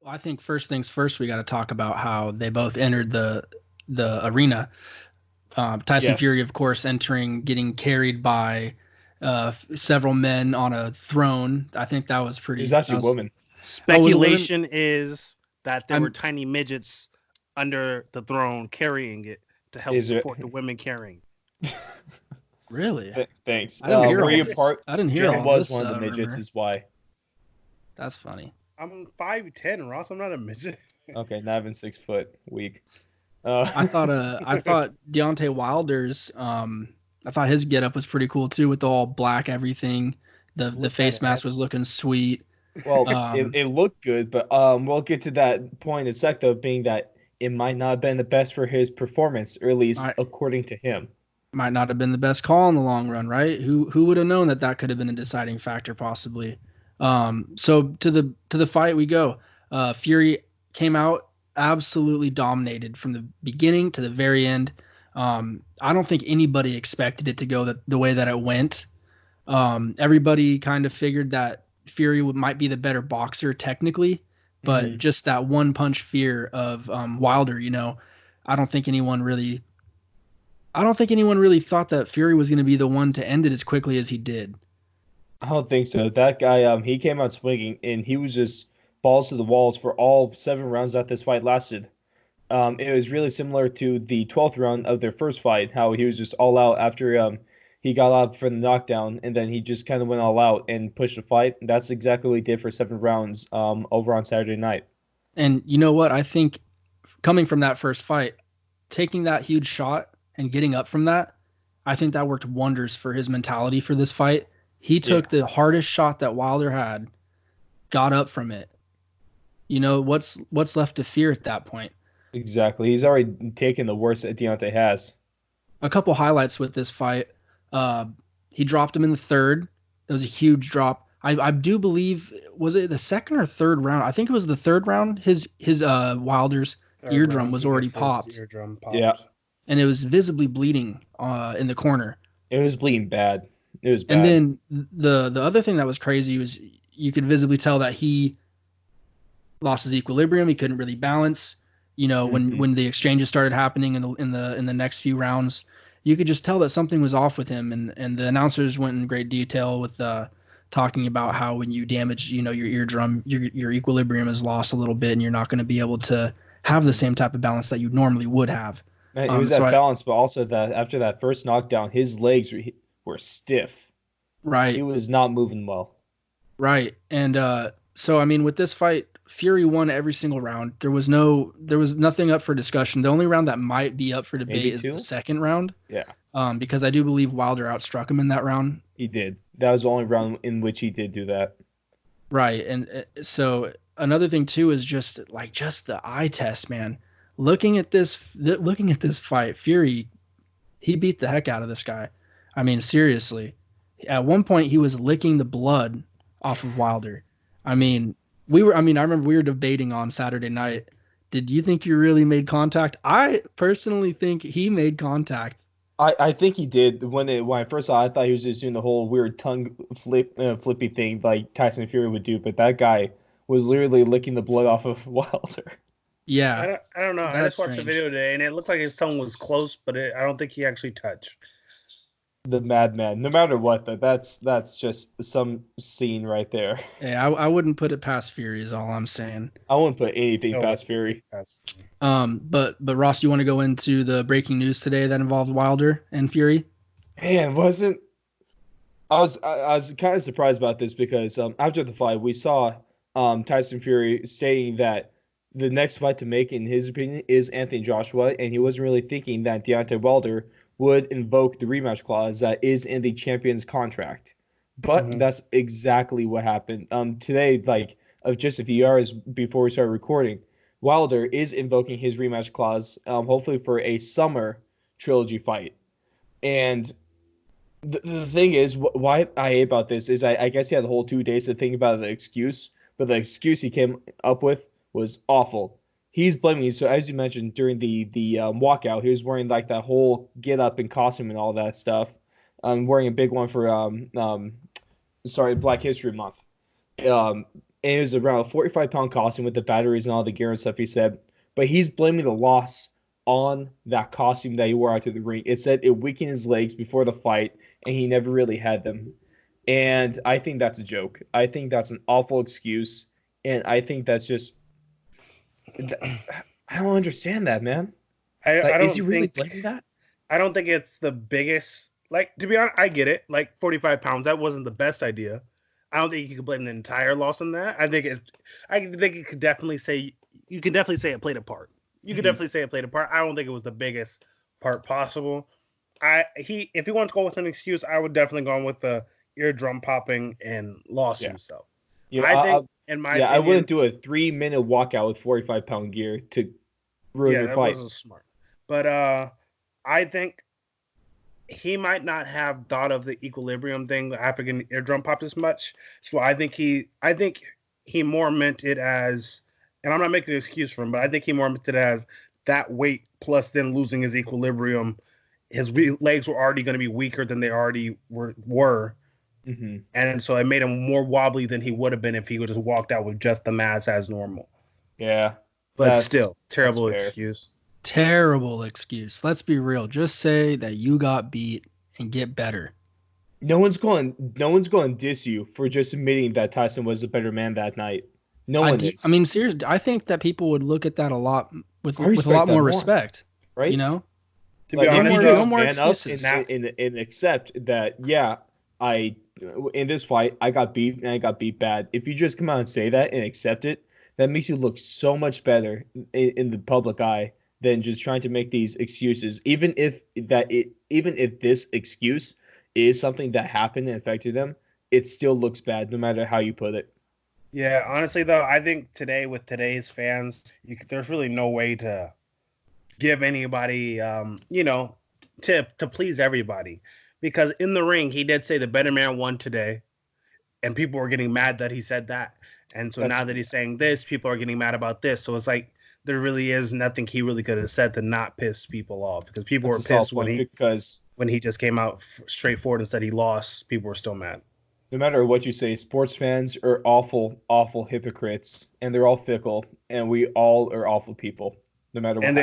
I think first things first, we got to talk about how they both entered the arena. Tyson Fury, Yes, of course, entering, getting carried by several men on a throne. I think that was it was pretty. That actually a was, woman. oh, was it women? Speculation is that there were I'm tiny midgets under the throne carrying it to help Is it? support the women carrying. really. Thanks. I didn't hear Were all you this. part? I didn't hear Jen all was this one of the midgets, rumor. is why. That's funny. I'm 5'10", Ross. I'm not a midget. Okay, not even 6 foot. Weak. Uh, I thought Deontay Wilder's I thought his getup was pretty cool too with the all black everything. The Look kind face of mask heavy. was looking sweet. well, it, Um it looked good, but we'll get to that point in a sec, though, being that it might not have been the best for his performance, or at least I according to him. might not have been the best call in the long run, right? Who would have known that that could have been a deciding factor possibly. So to the fight we go. Fury came out absolutely dominated from the beginning to the very end. I don't think anybody expected it to go the way that it went. Everybody kind of figured that Fury might be the better boxer technically, but Hmm. just that one punch fear of Wilder, I don't think anyone really, I don't think anyone really thought that Fury was going to be the one to end it as quickly as he did. I don't think so. That guy, he came out swinging, and he was just balls to the walls for all 7 rounds that this fight lasted. It was really similar to the 12th round of their first fight, how he was just all out after he got out for the knockdown, and then he just kind of went all out and pushed the fight. That's exactly what he did for 7 rounds over on Saturday night. And you know what? I think coming from that first fight, taking that huge shot and getting up from that, I think that worked wonders for his mentality for this fight. He Yeah, took the hardest shot that Wilder had, got up from it. What's left to fear at that point? exactly. He's already taken the worst that Deontay has. A couple highlights with this fight. Uh, he dropped him in the third. It was a huge drop. I do believe, was it the second or third round? I think it was the third round. His Wilder's Third eardrum round, was he already gets his popped, eardrum Yeah, popped. and it was visibly bleeding in the corner. it was bleeding bad. It was And bad. then the other thing that was crazy was you could visibly tell that he lost his equilibrium. He couldn't really balance. Hmm. When the exchanges started happening in the next few rounds, you could just tell that something was off with him. And the announcers went in great detail with talking about how when you damage, your eardrum, your equilibrium is lost a little bit, and you're not going to be able to have the same type of balance that you normally would have. Man, it was So that I balance, but also that after that first knockdown, his legs were stiff. He right. was not moving well. Right. And so I mean with this fight, Fury won every single round. There was nothing up for discussion. The only round that might be up for Maybe debate is the two. second round. Yeah, Because I do believe Wilder outstruck him in that round. he did. That was the only round in which he did do that. Right. And so another thing too is just the eye test, man. Looking at this fight, Fury, he beat the heck out of this guy. I mean, seriously. At one point he was licking the blood off of Wilder. I mean, I remember we were debating on Saturday night. Did you think you really made contact? I personally think he made contact. I think he did when I first saw it, I thought he was just doing the whole weird tongue flippy thing like Tyson Fury would do, but that guy was literally licking the blood off of Wilder. Yeah, I don't know. I that's just watched the strange. video today, and it looked like his tongue was close, but I don't think he actually touched. The madman. No matter what, though, that's just some scene right there. Hey, I wouldn't put it past Fury is all I'm saying. I wouldn't put anything No, past Fury. that's But Ross, you want to go into the breaking news today that involved Wilder and Fury? Man, wasn't I was kind of surprised about this because after the fight we saw Tyson Fury stating that the next fight to make, in his opinion, is Anthony Joshua, and he wasn't really thinking that Deontay Wilder would invoke the rematch clause that is in the champion's contract. But mm-hmm. that's exactly what happened. Today, like of just a few hours before we started recording, Wilder is invoking his rematch clause, hopefully for a summer trilogy fight. And the thing is, why I hate about this is I guess he had the whole 2 days to think about the excuse, but the excuse he came up with was awful. He's blaming me. So as you mentioned during the walkout, he was wearing like that whole get up and costume and all that stuff. Wearing a big one for sorry, Black History Month. Um, and it was around a 45-pound costume with the batteries and all the gear and stuff he said. But he's blaming the loss on that costume that he wore out to the ring. It said it weakened his legs before the fight, and he never really had them. And I think that's a joke. I think that's an awful excuse, and I think that's just. I don't understand that, man. I don't is he really think blaming that? I don't think it's the biggest. Like, to be honest, I get it. Like 45 pounds, that wasn't the best idea. I don't think you could blame the entire loss on that. I think you could definitely say it played a part. You could definitely say it played a part. I don't think it was the biggest part possible. If he wants to go with an excuse, I would definitely go with the eardrum popping and lost himself. Yeah, I think, in my opinion, I wouldn't do a 3-minute walkout with 45-pound gear to ruin your fight. That wasn't smart. But I think he might not have thought of the equilibrium thing, the African eardrum pop, as much. So I think he more meant it as, and I'm not making an excuse for him, but I think he more meant it as that weight plus then losing his equilibrium. His legs were already going to be weaker than they already were. Mm-hmm. And so it made him more wobbly than he would have been if he would just walked out with just the mass as normal. Yeah. But still, terrible excuse. Terrible excuse. Let's be real. Just say that you got beat and get better. No one's going to diss you for just admitting that Tyson was a better man that night. No one is. I mean, seriously, I think that people would look at that a lot with a lot more respect. Right? You know? To be honest, no just more man up excuses. and accept that, in this fight, I got beat and I got beat bad. If you just come out and say that and accept it, that makes you look so much better in the public eye than just trying to make these excuses. Even if this excuse is something that happened and affected them, it still looks bad no matter how you put it. Yeah, honestly though, I think today with today's fans, there's really no way to give anybody, to please everybody. Because in the ring, he did say the better man won today, and people were getting mad that he said that. And so now that he's saying this, people are getting mad about this. So it's like there really is nothing he really could have said to not piss people off, because people were pissed when he just came out straightforward and said he lost. People were still mad. No matter what you say, sports fans are awful, awful hypocrites, and they're all fickle, and we all are awful people. No matter what. And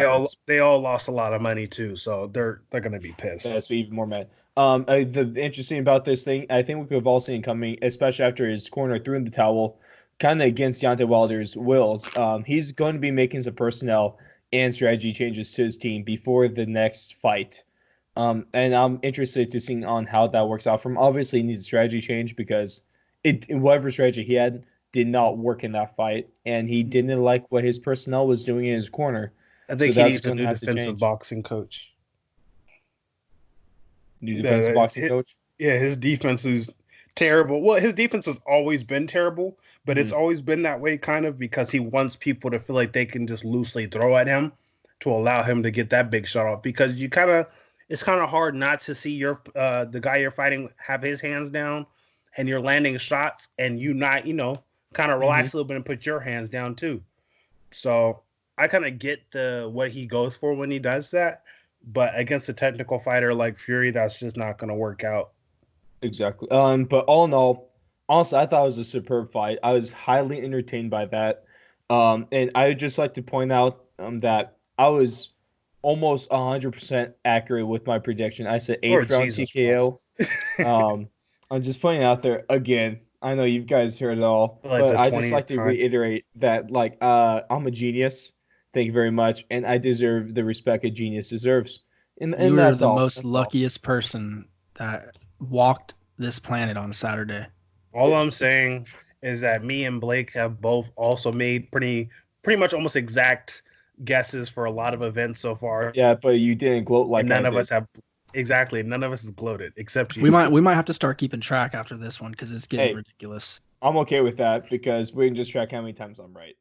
they all lost a lot of money too, so they're gonna be pissed. That's even more mad. The interesting about this thing, I think we could have all seen coming, especially after his corner threw in the towel, kind of against Deontay Wilder's wills. He's going to be making some personnel and strategy changes to his team before the next fight. And I'm interested to see on how that works out for him. Obviously, he needs a strategy change because whatever strategy he had did not work in that fight, and he didn't like what his personnel was doing in his corner. I think he needs a new defensive boxing coach. New defensive boxing coach? Yeah, his defense is terrible. Well, his defense has always been terrible, but it's always been that way kind of because he wants people to feel like they can just loosely throw at him to allow him to get that big shot off, because it's kind of hard not to see the guy you're fighting have his hands down and you're landing shots and you not, kind of relax a little bit and put your hands down too. So I kind of get what he goes for when he does that, but against a technical fighter like Fury, that's just not going to work out. Exactly. But all in all, honestly, I thought it was a superb fight. I was highly entertained by that. And I would just like to point out that I was almost 100% accurate with my prediction. I said 8th round TKO. I'm just pointing out there again. I know you guys heard it all, but I just like to reiterate that, I'm a genius. Thank you very much, and I deserve the respect a genius deserves. And you are the most luckiest person that walked this planet on Saturday. All I'm saying is that me and Blake have both also made pretty much almost exact guesses for a lot of events so far. Yeah, but you didn't gloat like none of us have. Exactly, none of us is gloated except you. We might have to start keeping track after this one because it's getting ridiculous. I'm okay with that because we can just track how many times I'm right.